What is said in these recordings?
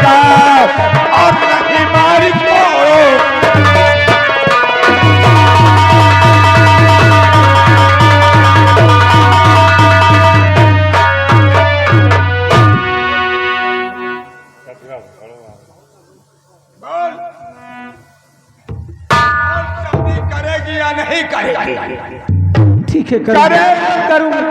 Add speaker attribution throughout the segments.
Speaker 1: होगा और नहीं मारी को। शादी करेगी या नहीं करेगी?
Speaker 2: ठीक है करूँगा।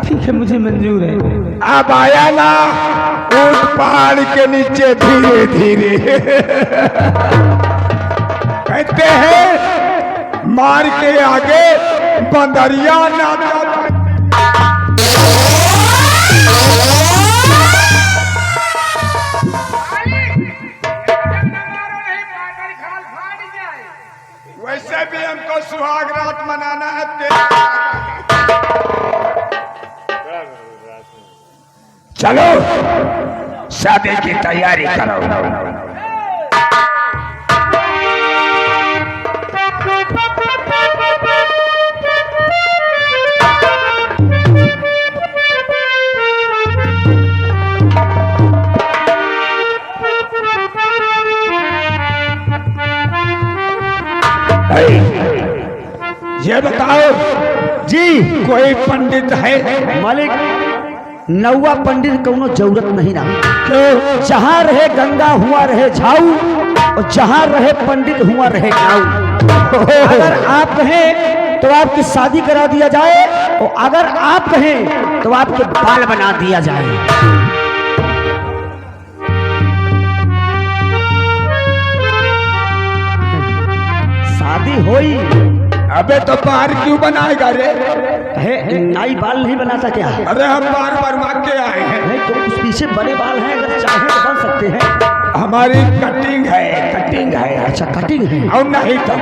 Speaker 2: ठीक है मुझे मंजूर है।
Speaker 1: अब आया ना उस पहाड़ के नीचे धीरे धीरे कहते हैं मार के आगे बंदरिया ना। वैसे भी हमको सुहाग रात मनाना है। चलो शादी की तैयारी करो। ये बताओ
Speaker 2: जी
Speaker 1: कोई पंडित है?
Speaker 2: मालिक नौवा पंडित कोनो जरूरत नहीं ना।
Speaker 1: क्यों?
Speaker 2: जहाँ रहे गंगा हुआ रहे झाऊ और जहाँ रहे पंडित हुआ रहे गाऊ। अगर आप कहें तो आपकी शादी करा दिया जाए और अगर आप कहें तो आपके बाल बना दिया जाए। शादी होई।
Speaker 1: अबे तो बाहर क्यों बनाएगा रे?
Speaker 2: है नाई बाल नहीं बनाता क्या?
Speaker 1: अरे हम बार बार मांग के आए हैं।
Speaker 2: नहीं तो उस पीछे बड़े बाल हैं, अगर चाहे तो बन सकते हैं।
Speaker 1: हमारी कटिंग है, कटिंग है।
Speaker 2: अच्छा कटिंग है
Speaker 1: और नहीं तो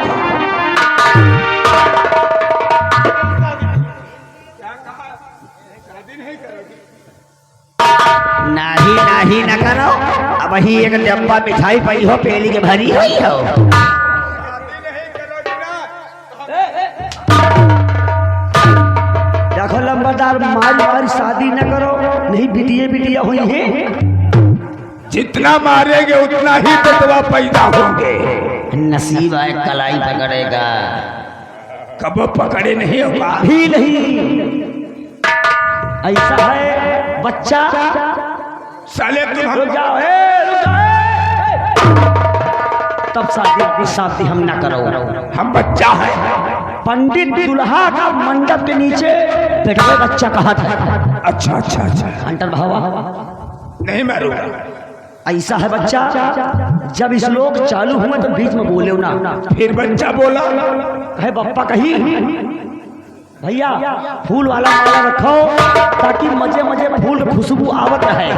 Speaker 2: नहीं न करो। अब वही एक डब्बा मिठाई पाई हो पेली के भरी हुई हो। देखो लंबादार मारी शादी न करो, नहीं बिटिया हुई हैं।
Speaker 1: जितना मारेंगे उतना ही बदवा पैदा होंगे।
Speaker 2: नसीब आए कलाई पकड़ेगा।
Speaker 1: कब पकड़े नहीं होगा
Speaker 2: भी नहीं। ऐसा है बच्चा
Speaker 1: साले तुम
Speaker 2: रुक जाओ, तब शादी हम ना करो।
Speaker 1: हम बच्चा है।
Speaker 2: पंडित दुल्हा का मंडप के नीचे बैठे बच्चा कहा था।
Speaker 1: अच्छा अच्छा अच्छा
Speaker 2: अंतर भावा
Speaker 1: नहीं मारूंगा।
Speaker 2: ऐसा है बच्चा, जब इस लोग चालू हुए तो बीच में बोले ना।
Speaker 1: फिर बच्चा बोला
Speaker 2: है बप्पा कही भैया फूल वाला माला रखो ताकि मजे मजे फूल खुशबू आवत रहे।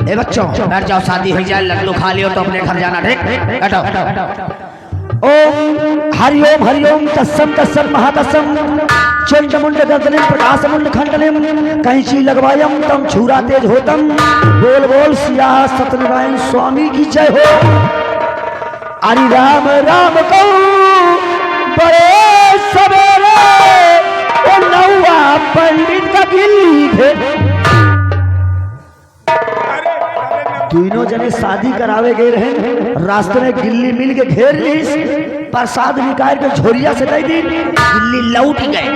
Speaker 2: ए बच्चों बैठ जाओ, शादी हो जाए, लड्डू खा लियो तो अपने घर जाना। ठीक बैठो। ओम हरिओम तत्सम तत्सम महातत्सम चंडमुंड गर्दनिम प्रकाशमुंड खंडनिम कैंची लगवायम तम छुरा तेज होतम। बोल बोल सिया सत्यनारायण स्वामी की जय हो। हरि राम राम कहू बड़े सवेरे ओ नौवा पंडित का गिल्ली थे। तीनों जने शादी करावे गए रहे, रास्ते में गिल्ली मिल के घेर ली, प्रसाद निकाल के झोरिया से दे दी, गिल्ली लौट गए।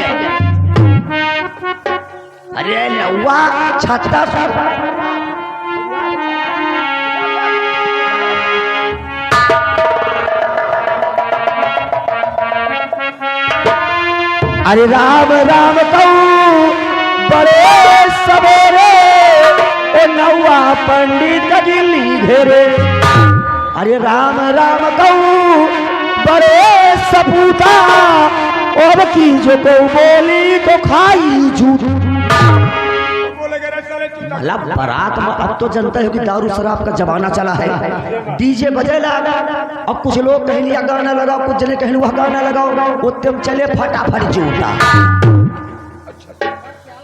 Speaker 2: अरे नौवा छत्ता अरे राम राम कहू बड़े सवेरे ओ नौवा पंडित का गिल्ली घेरे। अरे राम राम कहू बड़े सपूता और की जो को बोली तो खाई झूठ।
Speaker 1: बोलेगा रे साले तू
Speaker 2: मतलब बारात में अब तो जनता है कि दारू शराब का जमाना चला है, डीजे बजे लगा। अब कुछ लोग कहीं यह गाना लगाओ, कुछ जने कहीं वह गाना लगाओ, उतने में चले फटाफट जूता।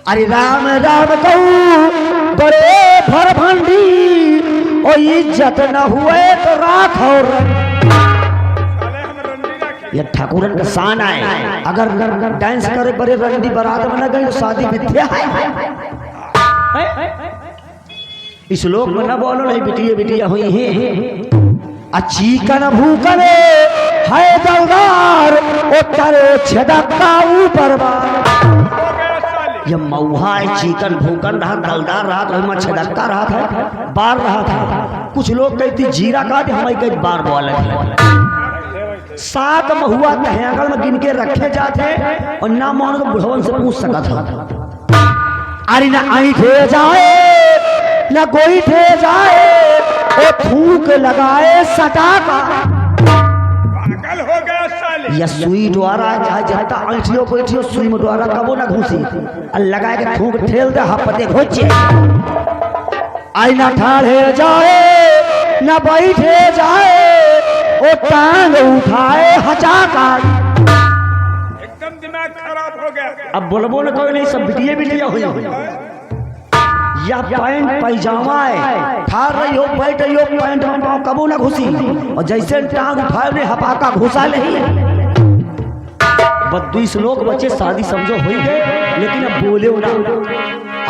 Speaker 2: अरे राम राम कहू बड़े भर भंडी और इज्जत न हुए तो राख और
Speaker 1: साले हम रंडी रखे
Speaker 2: ये ठाकुरन का शान है। अगर डांस करे बड़े रंडी बारात में न गई तो शादी मिथ्या है। इस लोक में न बोलो नहीं बिटिया बिटिया हुई है। चिकन भूकले है दलदार ओ तारे छदका ऊपर बार।
Speaker 1: हो गया साले
Speaker 2: ये मऊहा है, चिकन भूकन रहा, दलदार रहा, तो हम छदका रहा था, बार रहा था। कुछ लोग कहती जीरा का थे, हमारी कहती बार बोले थे। 7 महुआ तहगढ़ में गिन के रखे जाते और ना मानो तो बुढ़वन से पूछ सका था। अरे ना ऐठे जाए ना कोई ठे जाए ओ थूक लगाए सटाका।
Speaker 1: पागल हो गया साले
Speaker 2: या सुई द्वारा चाहे जता ऐठियो बैठियो सुई में द्वारा कबो ना घुसी और लगा के थूक ठेल दे हपते घोचे। आई ना ठाड़े जाए ना बैठे जाए ओ टांग उठाए हचाका।
Speaker 1: एकदम दिमाग खराब हो गया
Speaker 2: अब बोलबो ना कोई नहीं, सब बिटिया बिटिया हुई। या पैंट पैजामा है, ठार रही हो बैठ रही हो, पैंट में पाँव कबू ना घुसी और जैसे टांग उठाए ने हपाका घुसा नहीं। 32 लोग बच्चे शादी समझो हो गए, लेकिन अब बोले ना।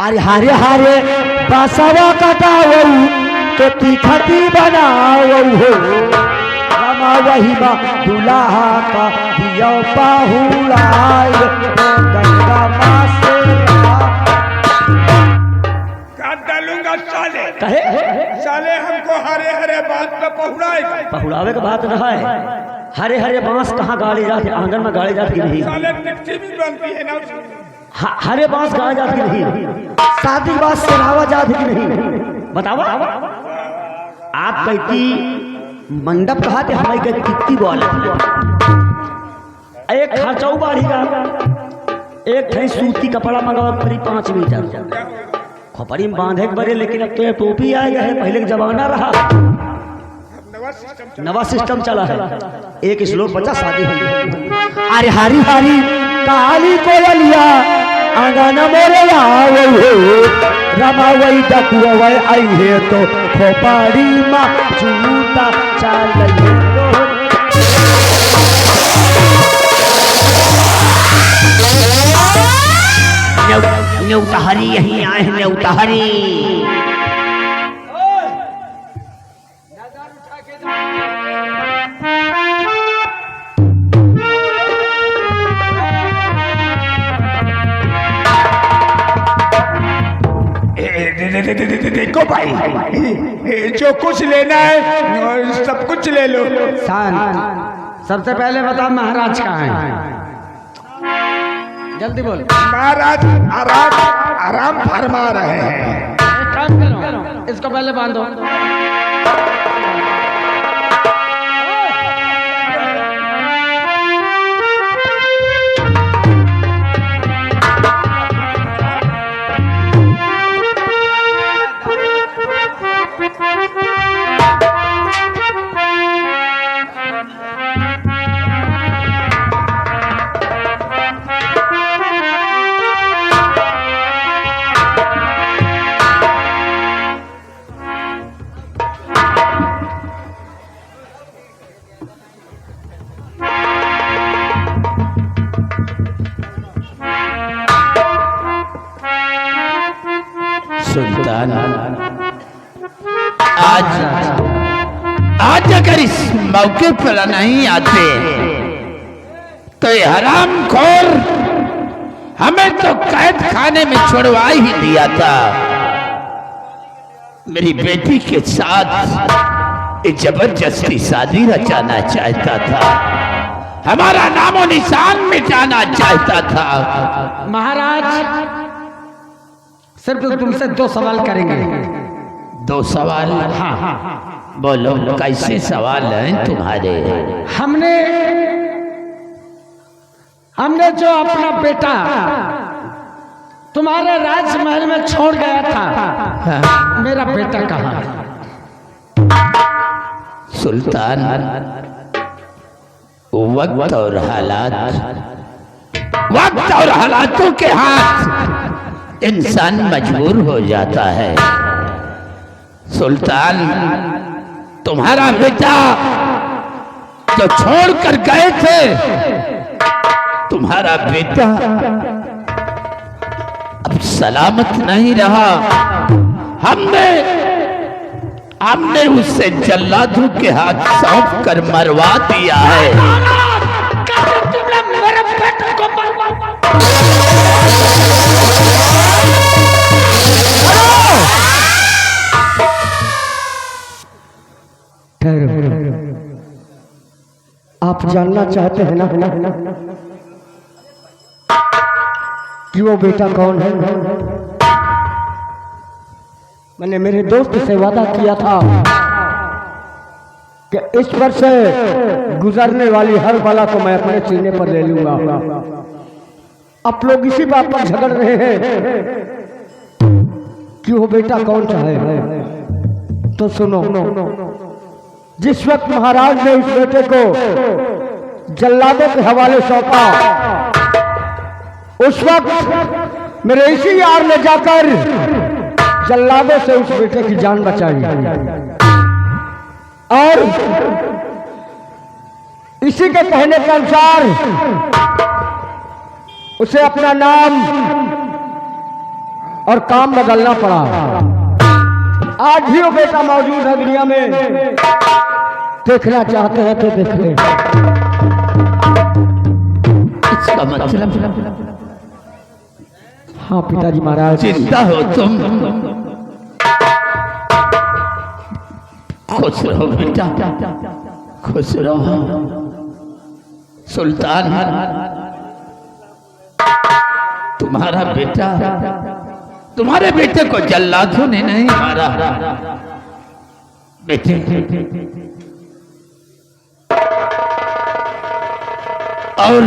Speaker 2: अरे हारे हारे बासवा कटाओ तो तीखती बनाओ हो रमा वही बा दुल्हा का दियो पाहुलाए गंगा माँ से
Speaker 1: डालूंगा साले
Speaker 2: कहे
Speaker 1: साले हमको हरे हरे बात पे पहुड़ाएगा।
Speaker 2: पहुड़ावे का बात रहा है। हरे हरे बांस कहाँ गाड़े जाते, आंगन में गाड़े जाते नहीं।
Speaker 1: साले टिकटी भी बनती है ना
Speaker 2: हरे बांस गाड़े जाते नहीं, शादी बात सुनावा जाते कि नहीं बतावा। आप कहती मंडप कहा थे, हमारी कहती कितनी बोल एक खर्चाऊ बाढ़ी का एक थे सूती कपड़ा मंगावा करीब 5 मीटर खोपड़ी में बांधे के बड़े। लेकिन अब तो ये टोपी आ गया है, पहले का जमाना रहा, नवा सिस्टम चला है। एक श्लोक बचा शादी हुई। अरे हरी हरी काली कोयलिया आंगन मोरे आओ रमा वही डकुआ वही आई है तो खोपड़ी माँ जूता चाल न्यौताहरी यहीं आए हैं न्यौताहरी।
Speaker 1: देखो भाई जो कुछ लेना है सब कुछ ले लो।
Speaker 3: सबसे पहले बताओ महाराज कहाँ हैं? जल्दी बोल।
Speaker 1: महाराज आराम आराम फरमा रहे हैं।
Speaker 3: एक काम करो, इसको पहले बांधो।
Speaker 4: सुल्तान आज अगर इस मौके पर नहीं आते तो ये हरामखोर हमें तो कैद खाने में छुड़वा ही दिया था। मेरी बेटी के साथ ये जबरदस्ती शादी रचाना चाहता था, हमारा नामो निशान मिटाना चाहता था।
Speaker 3: महाराज सिर्फ तुमसे 2 सवाल करेंगे।
Speaker 4: 2 सवाल?
Speaker 3: हाँ,
Speaker 4: बोलो कैसे सवाल हैं तुम्हारे?
Speaker 3: हमने जो अपना बेटा तुम्हारे राजमहल में छोड़ गया था, मेरा बेटा कहाँ है?
Speaker 4: सुल्तान, वक्त और हालातों के हाथ इंसान मजबूर हो जाता है। सुल्तान, तुम्हारा बेटा जो छोड़ कर गए थे, तुम्हारा बेटा अब सलामत नहीं रहा। हमने उसे जल्लादों के हाथ सौंप कर मरवा दिया है।
Speaker 2: आप जानना चाहते हैं ना कि वो बेटा कौन है? मैंने मेरे दोस्त से वादा किया था कि इस वर्ष से गुजरने वाली हर बला को मैं अपने सीने पर ले लूंगा। आप लोग इसी बात पर झगड़ रहे हैं कि वो बेटा कौन सा है। तो सुनो, जिस वक्त महाराज ने इस बेटे को जल्लादों के हवाले सौंपा, उस वक्त मेरे इसी यार ने जाकर जल्लादों से उस बेटे की जान बचाई और इसी के कहने के अनुसार उसे अपना नाम और काम बदलना पड़ा। आज भी वो बेटा मौजूद है दुनिया में, देखना चाहते हैं तो देख ले।
Speaker 4: इसका मतलब
Speaker 2: हाँ पिताजी महाराज,
Speaker 4: जिंदा हो तुम। खुश रहो बेटा, खुश रहो। सुल्तान, तुम्हारा बेटा, तुम्हारे बेटे को जल्लादों ने नहीं मारा। बेटे, और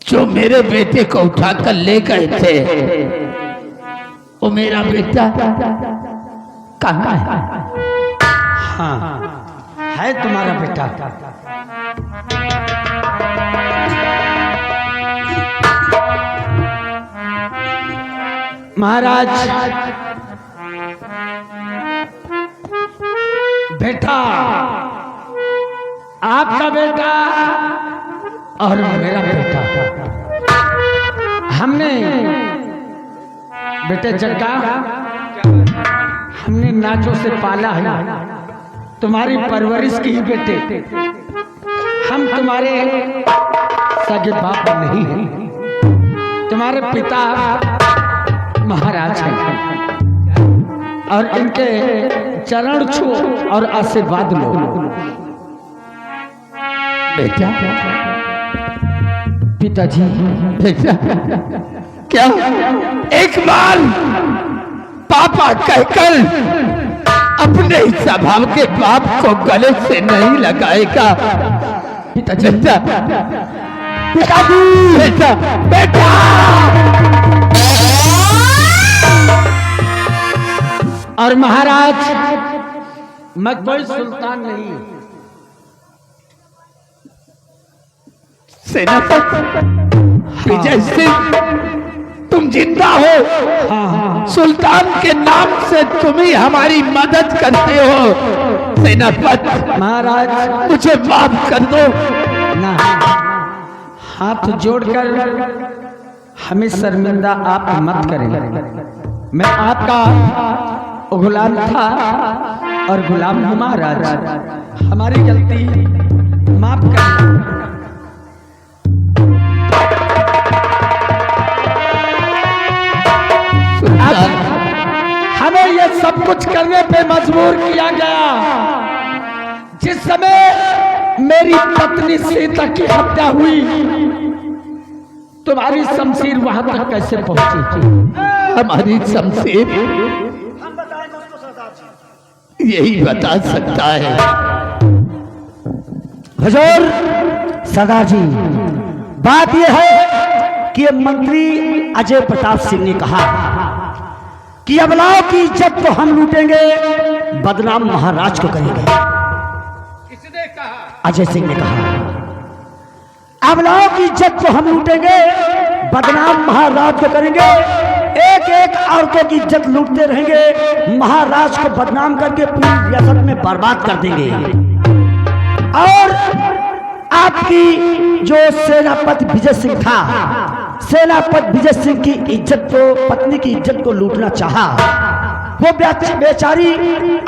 Speaker 4: जो मेरे बेटे को उठाकर ले गए थे, वो मेरा बेटा कहाँ है?
Speaker 3: हाँ, है तुम्हारा बेटा। महाराज, बेटा, आपका बेटा और मेरा बेटा, हमने बेटे जग्गा, हमने नाचों से पाला है, तुम्हारी परवरिश की बेटे। हम तुम्हारे सगे बाप नहीं हैं, तुम्हारे पिता महाराज हैं और इनके चरण छू और आशीर्वाद लो।
Speaker 4: बेटा,
Speaker 2: पिताजी,
Speaker 4: बेटा, क्या एक बार पापा कहकर अपने स्वभाव के बाप को गले से नहीं लगाएगा?
Speaker 2: पिताजी,
Speaker 4: बेटा, पिताजी, बेटा, बेटा।
Speaker 3: और महाराज, मैं कोई सुल्तान नहीं,
Speaker 4: सेनापति विजय सिंह, तुम जिंदा हो। सुल्तान के नाम से तुम ही हमारी मदद करते हो। सेनापति
Speaker 3: महाराज,
Speaker 4: मुझे माफ कर दो।
Speaker 3: ना, हाथ जोड़कर हमें शर्मिंदा आप मत करें। मैं आपका गुलाम था और गुलाम हूं महाराज, हमारी गलती माफ कर। हमें ये सब कुछ करने पे मजबूर किया गया। जिस समय मेरी पत्नी सीता की हत्या हुई, तुम्हारी शमशीर वहां तक कैसे पहुंची?
Speaker 4: हमारी शमशीर यही बता सकता है।
Speaker 2: हुजूर सरदार जी, बात यह है कि मंत्री अजय प्रताप सिंह ने कहा कि अबलाओं की इज्जत तो हम लूटेंगे, बदनाम महाराज को करेंगे।
Speaker 4: किसने कहा?
Speaker 2: अजय सिंह ने कहा अबलाओं की इज्जत तो हम लूटेंगे, बदनाम महाराज को करेंगे। एक एक औरतों की इज्जत लूटते रहेंगे, महाराज को बदनाम करके पूरी रियासत में बर्बाद कर देंगे। और आपकी जो सेनापति विजय सिंह था, सेनापति विजय सिंह की इज्जत को, पत्नी की इज्जत को लूटना चाहा। वो बेचारी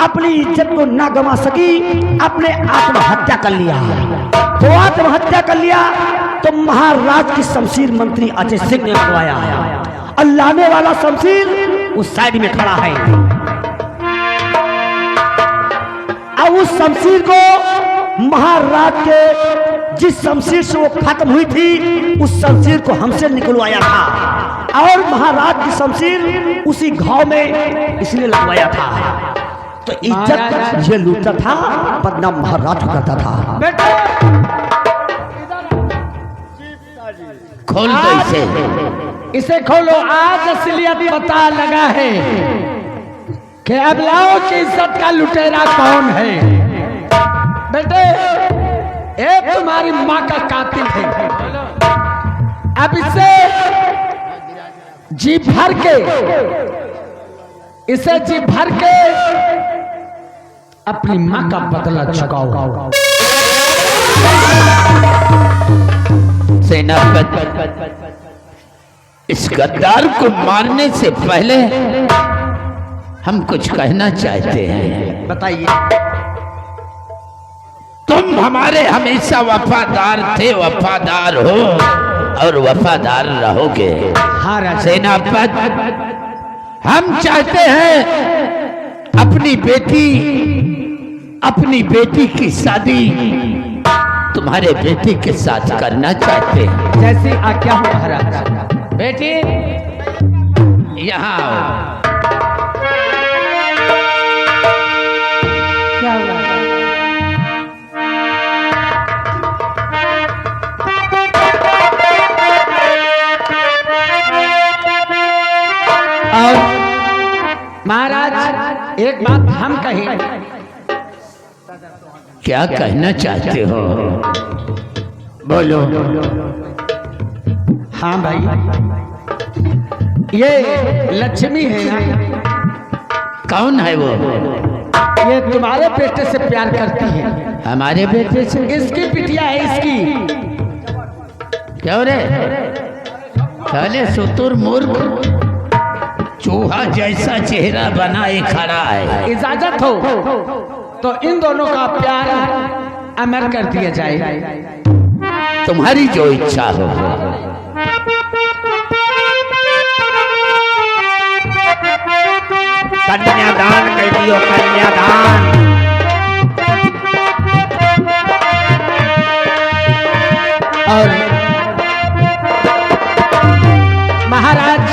Speaker 2: अपनी इज्जत को ना गंवा सकी, अपने आत्महत्या कर लिया। तो आत्महत्या कर लिया तो महाराज की शमशीर मंत्री अजय सिंह ने उठवाया और लाने वाला शमशीर उस साइड में खड़ा है। अब उस शमशीर को महाराज के जिस शमशीर से वो खत्म हुई थी, उस शमशीर को हमसे निकलवाया था और महाराज की शमशीर उसी घाव में इसलिए लगवाया था। तो इज्जत ये लूटता था, बदनाम महाराज को करता था।
Speaker 4: खोल दो
Speaker 3: इसे खोलो। आज असलियत पता लगा है कि अबलाओं की इज्जत का लुटेरा कौन है। बेटे, एक तुम्हारी माँ का कातिल है। अब इसे जी भर के, इसे जी भर के अपनी माँ का बदला चुकाओ।
Speaker 4: सेनापति, इस गद्दार को मारने से पहले हम कुछ कहना चाहते हैं।
Speaker 2: बताइए।
Speaker 4: तुम हमारे हमेशा वफादार थे, वफादार हो और वफादार रहोगे। सेनापति, हम चाहते हैं अपनी बेटी की शादी तुम्हारे बेटी के साथ करना चाहते हैं।
Speaker 3: जैसी आज्ञा हो महाराज।
Speaker 4: बेटी यहाँ आओ।
Speaker 3: क्या हुआ? और महाराज, एक बात हम कहें।
Speaker 4: क्या कहना चाहते हो? बोलो।
Speaker 3: हाँ भाई, ये लक्ष्मी है ना?
Speaker 4: कौन है वो?
Speaker 3: ये तुम्हारे बेटे से प्यार करती है।
Speaker 4: हमारे बेटे से?
Speaker 3: इसकी बिटिया है इसकी।
Speaker 4: क्यों रे? चले सुतुर मूर्ख, चूहा जैसा चेहरा बनाए खड़ा है।
Speaker 3: इजाजत हो तो इन दोनों का प्यार अमर कर दिया जाए।
Speaker 4: तुम्हारी जो इच्छा हो।
Speaker 1: कन्यादान कर दियो, कन्यादान।
Speaker 3: और महाराज,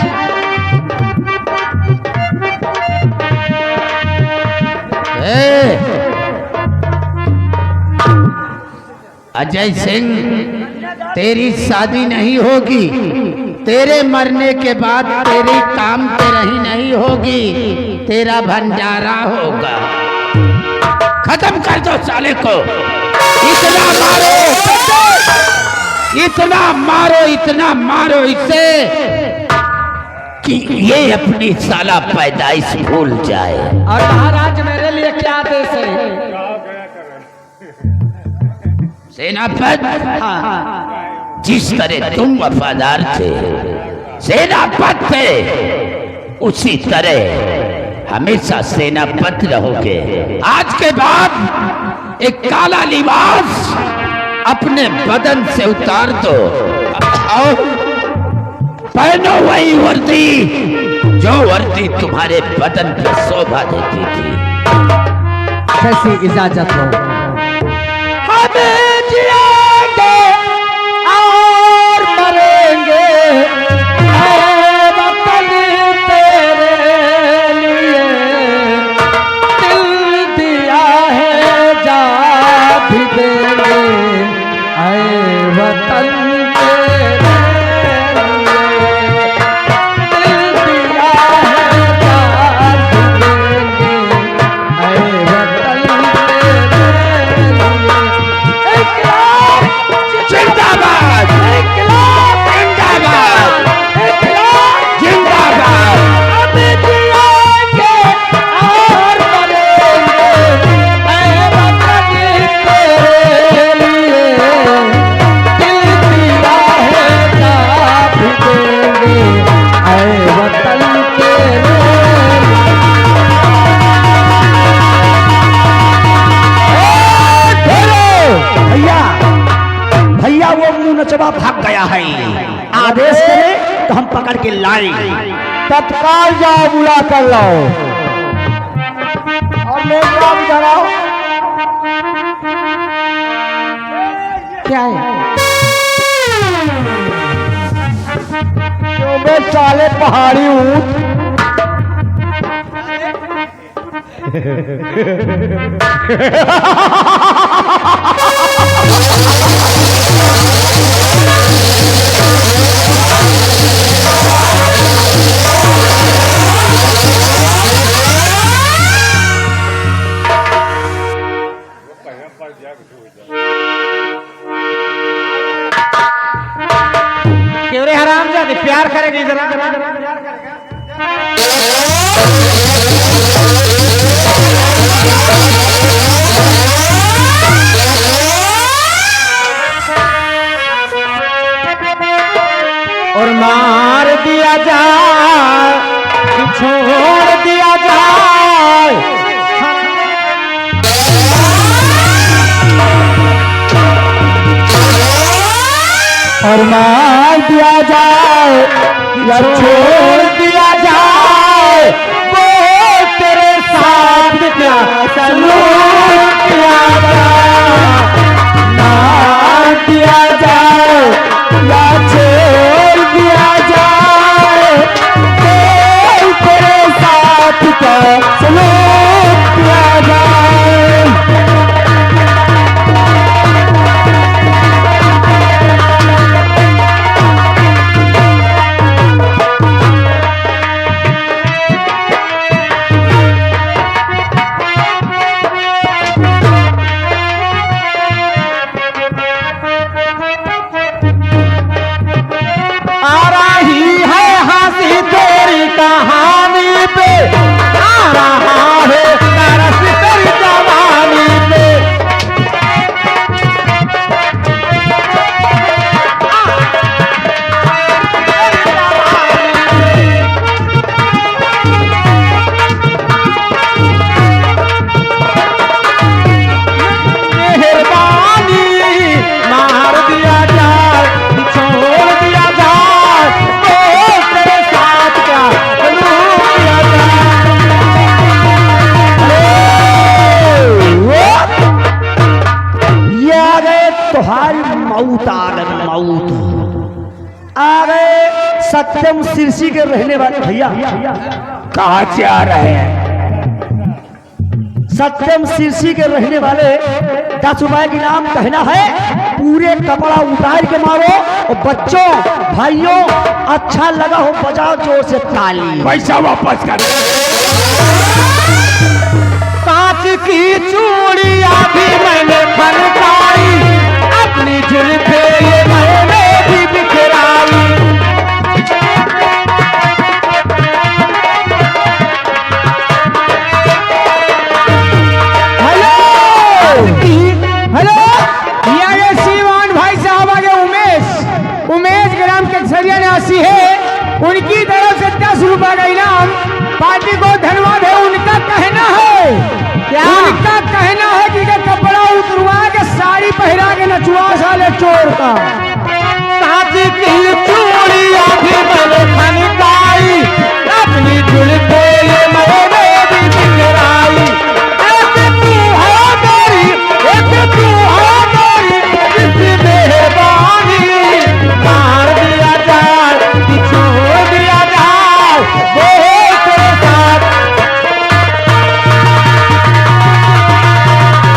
Speaker 4: अजय सिंह, तेरी शादी नहीं होगी। तेरे मरने के बाद तेरी काम तेरा ही नहीं होगी, तेरा भंडारा होगा। खत्म कर दो साले को। इतना मारो, इतना मारो, इतना मारो इसे कि ये अपनी साला पैदाइश भूल जाए।
Speaker 3: और महाराज, मेरे लिए क्या आदेश है?
Speaker 4: सेनापति, जिस तरह तुम वफादार थे, सेनापति थे, उसी तरह हमेशा सेनापति रहोगे। आज के बाद एक काला लिबास अपने बदन से उतार दो और पहनो वही वर्दी जो वर्दी तुम्हारे बदन पर शोभा देती थी।
Speaker 3: कैसी इजाजत हो?
Speaker 4: हमें जिएंगे और मरेंगे वतन तेरे लिए, दिल
Speaker 3: वतन तेरे लिए दिल दिया है जान देंगे, ऐ वतन तेरे लिए। इकरार
Speaker 4: जिंदाबाद,
Speaker 3: इकरार
Speaker 4: जिंदाबाद,
Speaker 3: इकरार
Speaker 4: जिंदाबाद।
Speaker 3: अब जिएंगे और मरेंगे, ऐ वतन तेरे लिए दिल दिया है जान देंगे, ऐ वतन तेरे लिए।
Speaker 2: भैया भैया वो मुंह नचवा भाग गया है, आदेश करे तो हम पकड़ के लाएं।
Speaker 1: तत्काल जाओ बुला कर लाओ और ले काम कराओ।
Speaker 3: क्या है?
Speaker 1: क्यों बे साले पहाड़ी ऊंट।
Speaker 3: क्यों रे हरामजादे, प्यार करेगी जरा। और मार दिया जाए, छोड़ दिया जाए,
Speaker 1: और मार दिया जाए या छोड़ दिया जाए, वो तेरे साथ क्या सलूक किया गया। मार दिया जाए या छोड़ दिया जाए, वो तेरे साथ क्या सलूक किया जाए।
Speaker 3: आ रही है हंसी तेरी कहानी पे, आ रहा है तरस तेरी जवानी पे। मेहरबानी मार दिया जाए, छोड़ दिया जाए, वो तेरे साथ क्या सलूक किया जाए।
Speaker 2: ये आ गए तुम्हारी मौत, आ गए मौत, आ गए सत्यम शीर्षी के रहने वाले। भैया
Speaker 1: कहाँ से आ रहे हैं?
Speaker 2: सत्यम शीर्षी के रहने वाले 10 रुपए की नाम कहना है। पूरे कपड़ा उतार के मारो और बच्चों भाइयों अच्छा लगा हो बजाओ जोर से ताली।
Speaker 1: पैसा वापस कर।
Speaker 3: कांच की चूड़ियां भी मैंने खनकाई, अपनी जुल्फे ये मैंने भी बिखराई। हेलो हेलो, ये श्रीमान भाई साहब आगे उमेश ग्राम के सरिया निवासी है, उनकी तरफ से 10 रुपए का इनाम पार्टी को धन्यवाद है। उनका कहना है, क्या उनका कहना है कि कपड़ा उतरवा के साड़ी पहरा के नचुआ साले चोर का। कांच की चूड़ियां भी मैंने